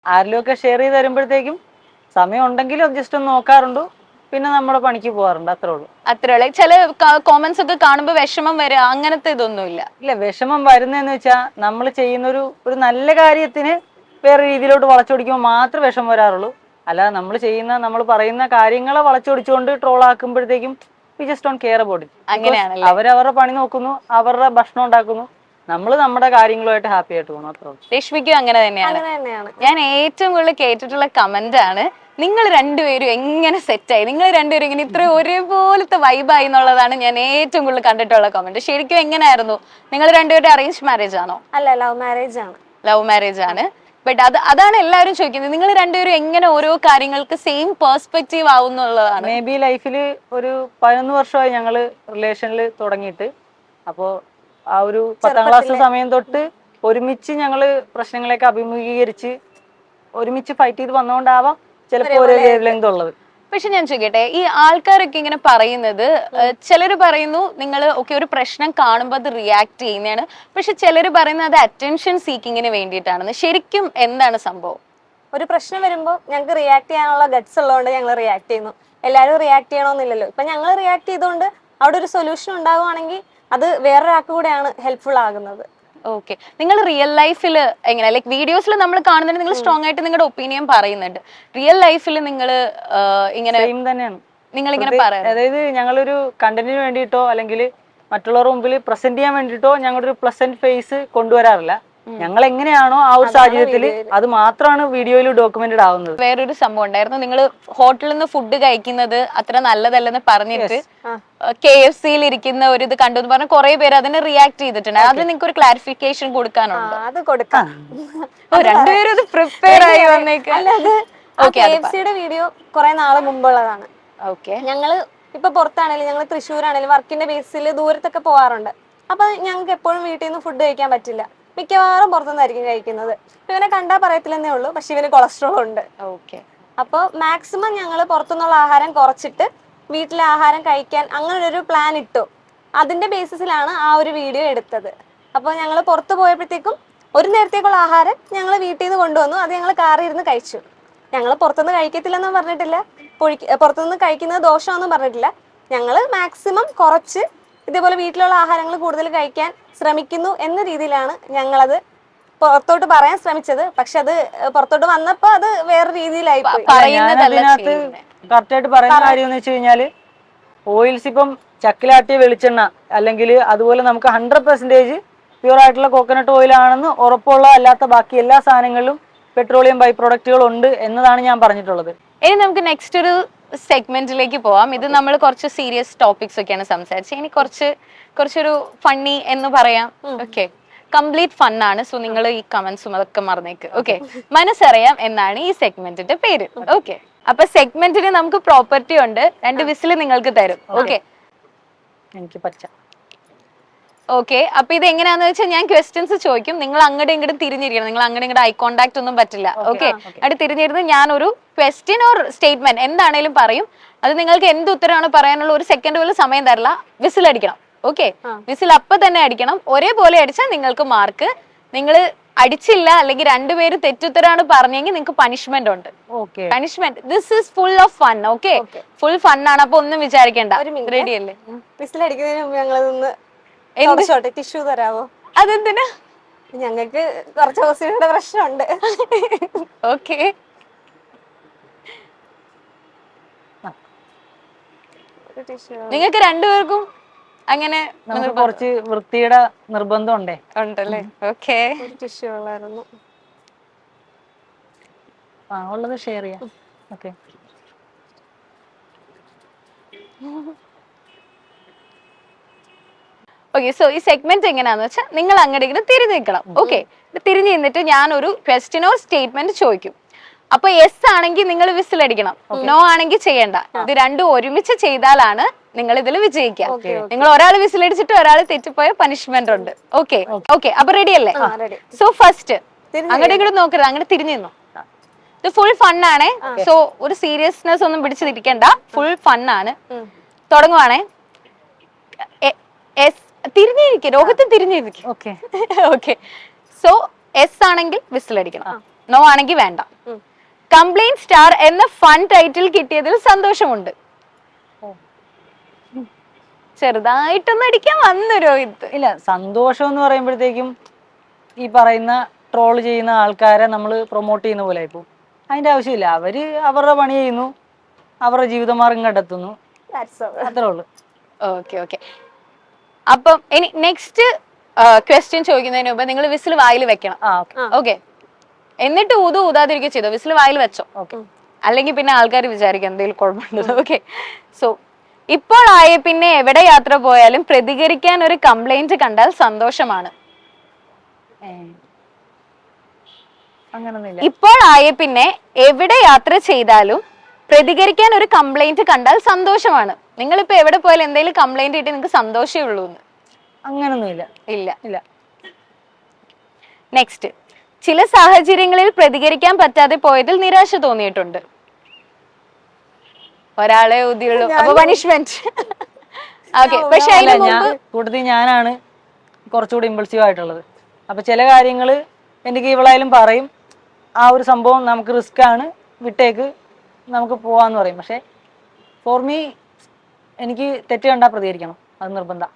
ആരിലൊക്കെ share ചെയ്ത് തരുമ്പോഴത്തേക്കും സമയം ഉണ്ടെങ്കിലും ജസ്റ്റ് ഒന്ന് നോക്കാറുണ്ട്, പിന്നെ നമ്മുടെ പണിക്ക് പോകാറുണ്ട്. അത്രേ ഉള്ളൂ. അത്രേ ഉള്ളൂ. ചില കോമന്റ്സ് ഒക്കെ കാണുമ്പോൾ വിഷമം വരിക അങ്ങനത്തെ ഇതൊന്നും ഇല്ല? ഇല്ല, വിഷമം വരുന്നതെന്ന് വെച്ചാൽ നമ്മൾ ചെയ്യുന്ന ഒരു നല്ല കാര്യത്തിന് വേറെ രീതിയിലോട്ട് വളച്ചൊടിക്കുമ്പോൾ മാത്രമേ വിഷമം വരാറുള്ളൂ. അല്ലാതെ നമ്മൾ പറയുന്ന കാര്യങ്ങളെ വളച്ചൊടിച്ചുകൊണ്ട് ട്രോൾ ആക്കുമ്പോഴത്തേക്കും we just don't care about it. അങ്ങനെയാണല്ലേ? അവരവരുടെ പണി നോക്കുന്നു, അവരുടെ ഭക്ഷണം ഉണ്ടാക്കുന്നു, നമ്മൾ നമ്മുടെ കാര്യങ്ങളുമായിട്ട് ഹാപ്പി ആയിട്ട് പോകുന്നു. അത്രേ ഉള്ളൂ. രശ്മിക്കും അങ്ങനെ തന്നെയാണ്. ഞാൻ ഏറ്റവും കൂടുതൽ കേട്ടിട്ടുള്ള കമന്റ് ആണ്, നിങ്ങൾ രണ്ടുപേരും എങ്ങനെ സെറ്റായി, നിങ്ങൾ രണ്ടുപേരും ഇങ്ങനെ ഇത്ര ഒരേപോലത്തെ വൈബായി എന്നുള്ളതാണ് ഞാൻ ഏറ്റവും കൂടുതൽ കണ്ടിട്ടുള്ള കമന്റ്. ശരിക്കും എങ്ങനെയായിരുന്നു? നിങ്ങൾ രണ്ടുപേരുടെ അറേഞ്ച് മാരേജ് ആണോ? അല്ല, ലവ് മാരേജ് ആണ്. ലവ് മാരേജ് ആണ്. ബട്ട് അതാണ് എല്ലാവരും ചോദിക്കുന്നത്, നിങ്ങൾ രണ്ടുപേരും എങ്ങനെ ഓരോ കാര്യങ്ങൾക്ക് സെയിം പെർസ്പെക്റ്റീവ് ആവുന്നുള്ളതാണ്. മേ ബി ലൈഫിൽ ഒരു 11 വർഷമായി ഞങ്ങൾ റിലേഷനിൽ തുടങ്ങിയിട്ട്. അപ്പോൾ ആ ഒരു 10ാം ക്ലാസ് സമയം തൊട്ട് ഒരുമിച്ച് ഞങ്ങൾ പ്രശ്നങ്ങളെയൊക്കെ അഭിമുഖീകരിച്ച് ഒരുമിച്ച് ഫൈറ്റ് ചെയ്ത് വന്നുകൊണ്ടാവാം ചിലപ്പോൾ ഒരേ വേവ് ലെങ്ത് ഉള്ളത്. പക്ഷെ ഞാൻ ചോദിക്കട്ടെ, ഈ ആൾക്കാരൊക്കെ ഇങ്ങനെ പറയുന്നത്, ചിലർ പറയുന്നു നിങ്ങൾ ഒരു പ്രശ്നം കാണുമ്പോൾ അത് റിയാക്ട് ചെയ്യുന്നതാണ്, പക്ഷെ ചിലർ പറയുന്നത് അത് അറ്റൻഷൻ സീക്കിങ്ങിന് വേണ്ടിയിട്ടാണെന്ന്. ശരിക്കും എന്താണ് സംഭവം? ഒരു പ്രശ്നം വരുമ്പോൾ ഞങ്ങൾക്ക് റിയാക്ട് ചെയ്യാനുള്ള ഗട്സ് ഉള്ളതുകൊണ്ട് ഞങ്ങൾ റിയാക്ട് ചെയ്യുന്നു. എല്ലാവരും റിയാക്ട് ചെയ്യണമെന്നില്ലല്ലോ. ഇപ്പൊ ഞങ്ങൾ റിയാക്ട് ചെയ്തുകൊണ്ട് അവിടെ ഒരു സൊല്യൂഷൻ ഉണ്ടാകുവാണെങ്കിൽ അത് വേറൊരാൾക്ക് കൂടെയാണ് ഹെൽപ്ഫുൾ ആകുന്നത്. ഓക്കെ. നിങ്ങൾ റിയൽ ലൈഫിൽ എങ്ങനെ, ലൈക് വീഡിയോസിൽ നമ്മൾ കാണുന്നുണ്ട് നിങ്ങൾ സ്ട്രോങ് ആയിട്ട് നിങ്ങളുടെ ഒപ്പീനിയൻ പറയുന്നുണ്ട്, റിയൽ ലൈഫിൽ നിങ്ങൾ ഇങ്ങനെ തന്നെയാണ് നിങ്ങൾ ഇങ്ങനെ പറയാം? അതായത് ഞങ്ങളൊരു കണ്ടന്റിന് വേണ്ടിയിട്ടോ അല്ലെങ്കിൽ മറ്റുള്ളവരുടെ മുമ്പിൽ പ്രസന്റ് ചെയ്യാൻ വേണ്ടിയിട്ടോ ഞങ്ങളുടെ ഒരു പ്ലസന്റ് ഫേസ് കൊണ്ടുവരാറില്ല. ഞങ്ങൾ എങ്ങനെയാണോ ആ ഒരു സാഹചര്യത്തിൽ അത് മാത്രമാണ് വീഡിയോയിൽ ഡോക്യുമെന്റഡ് ആവുന്നത്. വേറൊരു സംഭവം ഉണ്ടായിരുന്നു, നിങ്ങൾ ഹോട്ടലിൽ നിന്ന് ഫുഡ് കഴിക്കുന്നത് അത്ര നല്ലതല്ലെന്ന് പറഞ്ഞിട്ട് KFC-യിൽ ഇരിക്കുന്ന ഒരു ഇത് കണ്ടു എന്ന് പറഞ്ഞ കുറെ പേര് അതിന് റിയാക്ട് ചെയ്തിട്ടുണ്ട്. അത് നിങ്ങൾക്ക് ഒരു ക്ലാരിഫിക്കേഷൻ കൊടുക്കാനുണ്ട്? അത് കൊടുക്കാം. രണ്ടുപേരും അത് പ്രിപ്പയർ ആയി വന്നേക്ക്. KFC-യുടെ വീഡിയോ കുറെ നാള് മുമ്പുള്ളതാണ്. ഞങ്ങള് ഇപ്പൊ പുറത്താണെങ്കിലും ഞങ്ങൾ തൃശ്ശൂരാണെങ്കിലും വർക്കിന്റെ ബേസിൽ ദൂരത്തൊക്കെ പോകാറുണ്ട്. അപ്പൊ ഞങ്ങൾക്ക് എപ്പോഴും വീട്ടിൽ നിന്ന് ഫുഡ് കഴിക്കാൻ പറ്റില്ല, മിക്കവാറും പുറത്തുനിന്നായിരിക്കും കഴിക്കുന്നത്. ഇവനെ കണ്ടാൽ പറയത്തില്ലെന്നേ ഉള്ളൂ, പക്ഷെ ഇവന് കൊളസ്ട്രോൾ ഉണ്ട്. അപ്പൊ മാക്സിമം ഞങ്ങൾ പുറത്തുനിന്നുള്ള ആഹാരം കുറച്ചിട്ട് വീട്ടിലെ ആഹാരം കഴിക്കാൻ അങ്ങനെ ഒരു പ്ലാൻ ഇട്ടു. അതിന്റെ ബേസിസിലാണ് ആ ഒരു വീഡിയോ എടുത്തത്. അപ്പോൾ ഞങ്ങൾ പുറത്തു പോയപ്പോഴത്തേക്കും ഒരു നേരത്തേക്കുള്ള ആഹാരം ഞങ്ങൾ വീട്ടിൽ നിന്ന് കൊണ്ടുവന്നു. അത് ഞങ്ങൾ കാറിൽ ഇരുന്ന് കഴിച്ചു. ഞങ്ങൾ പുറത്തുനിന്ന് കഴിക്കത്തില്ലെന്നും പറഞ്ഞിട്ടില്ല, പുറത്തുനിന്ന് കഴിക്കുന്നത് ദോഷമൊന്നും പറഞ്ഞിട്ടില്ല. ഞങ്ങൾ മാക്സിമം കുറച്ച് ഇതേപോലെ വീട്ടിലുള്ള ആഹാരങ്ങൾ കൂടുതൽ കഴിക്കാൻ ശ്രമിക്കുന്നു എന്ന രീതിയിലാണ് ഞങ്ങളത് പുറത്തോട്ട് പറയാൻ ശ്രമിച്ചത്. പക്ഷെ അത് പുറത്തോട്ട് വന്നപ്പോ അത് വേറെ രീതിയിലായി പോയി. അതിനകത്ത് കറക്റ്റായിട്ട് പറയുന്ന കാര്യം എന്ന് വെച്ച് കഴിഞ്ഞാല്, ഓയിൽസ് ഇപ്പം ചക്കിലാട്ടിയ വെളിച്ചെണ്ണ അല്ലെങ്കിൽ അതുപോലെ നമുക്ക് 100% പ്യൂർ ആയിട്ടുള്ള കോക്കനട്ട് ഓയിൽ ആണെന്ന് ഉറപ്പുള്ള അല്ലാത്ത ബാക്കി എല്ലാ സാധനങ്ങളിലും പെട്രോളിയം ബൈ പ്രൊഡക്റ്റുകൾ ഉണ്ട് എന്നതാണ് ഞാൻ പറഞ്ഞിട്ടുള്ളത്. ഇനി നമുക്ക് നെക്സ്റ്റ് ഒരു സെഗ്മെന്റിലേക്ക് പോവാം. ഇത് നമ്മൾ കുറച്ച് സീരിയസ് ടോപ്പിക്സ് ഒക്കെയാണ് സംസാരിച്ചത്. ഇനി കുറച്ചൊരു ഫണ്ണി എന്ന് പറയാം. Okay, complete ഫണ്ണാണ്. സോ നിങ്ങൾ ഈ കമന്റ്സും അതൊക്കെ മറന്നേക്ക്. ഓക്കെ, മനസ്സറിയാം എന്നാണ് ഈ സെഗ്മെന്റിന്റെ പേര്. ഓക്കെ, അപ്പൊ സെഗ്മെന്റിന് നമുക്ക് പ്രോപ്പർട്ടി ഉണ്ട്, 2 വിസിൽ നിങ്ങൾക്ക് തരും. ഓക്കെ, എനിക്ക് പച്ച. ഓക്കെ, അപ്പൊ ഇത് എങ്ങനെയാന്ന് വെച്ചാൽ ഞാൻ ക്വസ്റ്റ്യൻസ് ചോദിക്കും, നിങ്ങൾ അങ്ങോട്ടും ഇങ്ങോട്ടും തിരിഞ്ഞിരിക്കണം, നിങ്ങൾ അങ്ങോട്ടും ഇങ്ങോട്ട് ഐ കോണ്ടാക്ട് ഒന്നും പറ്റില്ല. ഓക്കെ, അവിടെ തിരിഞ്ഞിരുന്ന് ഞാനൊരു ക്വസ്റ്റ്യൻ ഓർ സ്റ്റേറ്റ്മെന്റ് എന്താണേലും പറയും. അത് നിങ്ങൾക്ക് എന്ത് ഉത്തരമാണ് പറയാനുള്ള 1 സെക്കൻഡ് പോലും സമയം തരില്ല. വിസിൽ അടിക്കണം. ഓക്കെ, വിസിൽ അപ്പൊ തന്നെ അടിക്കണം. ഒരേപോലെ അടിച്ചാൽ നിങ്ങൾക്ക് മാർക്ക്. നിങ്ങൾ അടിച്ചില്ല അല്ലെങ്കിൽ 2 പേര് തെറ്റുത്തരാണ് പറഞ്ഞെങ്കിൽ നിങ്ങൾക്ക് പണിഷ്മെന്റ് ഉണ്ട്. Punishment, this is full of fun. Okay, full fun ആണ്. അപ്പൊ ഒന്നും വിചാരിക്കണ്ട. റെഡി അല്ലേ? വിസിൽ അടിക്കുന്നതിന് മുമ്പ് ഞങ്ങളതൊന്ന് ടിഷ്യൂ തരാവോ? അതെന്തിനാ? ഞങ്ങൾക്ക് കുറച്ച് ഹോസ്പിറ്റലിന്റെ പ്രശ്നമുണ്ട്. ഓക്കെ, നിങ്ങൾക്ക് 2 പേർക്കും അങ്ങനെ കുറച്ച് വൃത്തിയുടെ നിർബന്ധം ഉണ്ടല്ലേ? ഓക്കെ, ടിഷ്യൂ ഉള്ളായിരുന്നു. ഉള്ളത് ഷെയർ ചെയ്യാം. Okay, okay. സോ ഈ സെഗ്മെന്റ് എങ്ങനെയാന്ന് വെച്ചാൽ നിങ്ങൾ അങ്ങോട്ട് ഇങ്ങനെ തിരിഞ്ഞു നിൽക്കണം. ഓക്കെ, തിരിഞ്ഞു നിന്നിട്ട് ഞാനൊരു ക്വസ്റ്റ്യൻ ഓർ സ്റ്റേറ്റ്മെന്റ് ചോദിക്കും. അപ്പൊ യെസ് ആണെങ്കിൽ നിങ്ങൾ വിസിൽ അടിക്കണം, നോ ആണെങ്കിൽ ചെയ്യണ്ട. ഇത് 2 ഒരുമിച്ച് ചെയ്താലാണ് നിങ്ങൾ ഇതിൽ വിജയിക്കുക. നിങ്ങൾ ഒരാൾ വിസിൽ അടിച്ചിട്ട് ഒരാൾ തെറ്റിപ്പോയ പണിഷ്മെന്റ് ഉണ്ട്. ഓക്കെ, ഓക്കെ, അപ്പൊ റെഡി അല്ലേ? സോ ഫസ്റ്റ് അങ്ങോട്ട് ഇങ്ങോട്ട് നോക്കരുത്, അങ്ങനെ തിരിഞ്ഞു നിന്നു. ഇത് ഫുൾ ഫണ്ണാണേ. സോ ഒരു സീരിയസ്നെസ് ഒന്നും പിടിച്ചിരിക്കണ്ട, ഫുൾ ഫണ്ണാണ്. തുടങ്ങുവാണേ. തിരിഞ്ഞിരിക്കും, രോഗത്തിൽ തിരിഞ്ഞിരിക്കും. ഓക്കെ, സോ എസ് ആണെങ്കിൽ വിസിൽ അടിക്കണം. നോ ആണെങ്കിൽ വേണ്ട. കംപ്ലൈന്റ് സ്റ്റാർ എന്ന ഫൺ ടൈറ്റിൽ കിട്ടിയതിൽ സന്തോഷമുണ്ട്. ചെറുതായിട്ടൊന്നും അടിക്കാൻ വന്നു രോഹിത്. ഇല്ല, സന്തോഷം എന്ന് പറയുമ്പോഴത്തേക്കും ഈ പറയുന്ന ട്രോൾ ചെയ്യുന്ന ആൾക്കാരെ നമ്മൾ പ്രൊമോട്ട് ചെയ്യുന്ന പോലെ ഇപ്പം അതിന്റെ ആവശ്യമില്ല. അവര് അവരുടെ പണി ചെയ്യുന്നു, അവരുടെ ജീവിതമാർഗം കണ്ടെത്തുന്നു, അത്രേ ഉള്ളൂ. Okay okay. അപ്പം ഇനി നെക്സ്റ്റ് ക്വസ്റ്റ്യൻ ചോദിക്കുന്നതിന് മുമ്പ് നിങ്ങൾ വിസിൽ വായിൽ വെക്കണം. ഓക്കെ, എന്നിട്ട് ഊതാതിരിക്കുക ചെയ്തോ. വിസിൽ വായിൽ വെച്ചോ. ഓക്കെ, അല്ലെങ്കിൽ പിന്നെ ആൾക്കാർ വിചാരിക്കും എന്തെങ്കിലും കുഴപ്പമുണ്ടോ. ഓക്കെ, സോ ഇപ്പോൾ ആയ പിന്നെ എവിടെ യാത്ര പോയാലും പ്രതികരിക്കാൻ ഒരു കംപ്ലൈന്റ് കണ്ടാൽ സന്തോഷമാണ്. അങ്ങനൊന്നുമില്ല. ഇപ്പോൾ ആയ പിന്നെ എവിടെ യാത്ര ചെയ്താലും പ്രതികരിക്കാൻ ഒരു കംപ്ലൈന്റ് കണ്ടാൽ സന്തോഷമാണ്. നിങ്ങളിപ്പോ എവിടെ പോയാലും എന്തെങ്കിലും കംപ്ലൈന്റ് കിട്ടി നിങ്ങൾക്ക് സന്തോഷമേ ഉള്ളൂ എന്ന്? അങ്ങനൊന്നുമില്ല. ഇല്ല ഇല്ല. നെക്സ്റ്റ്, ചില സാഹചര്യങ്ങളിൽ പ്രതികരിക്കാൻ പറ്റാതെ പോയതിൽ നിരാശ തോന്നിയിട്ടുണ്ട്. ഒരാളെ ഊതിയുള്ളൂ, അപ്പൊ പണിഷ്മെന്റ്. ഓക്കെ, പക്ഷെ അതിന് മുമ്പ് കൂട്ടത്തിൽ ഞാനാണ് കുറച്ചുകൂടി ഇമ്പൾസീവ് ആയിട്ടുള്ളത്. അപ്പൊ ചില കാര്യങ്ങള് എനിക്ക് ഇവളായാലും പറയും, ആ ഒരു സംഭവം നമുക്ക് റിസ്ക് ആണ്, വിട്ടേക്ക്, നമുക്ക് പോവാന്ന് പറയും. പക്ഷെ ഫോർ മീ എനിക്ക് തെറ്റ് കണ്ടാൽ പ്രതികരിക്കണം, അത് നിർബന്ധം.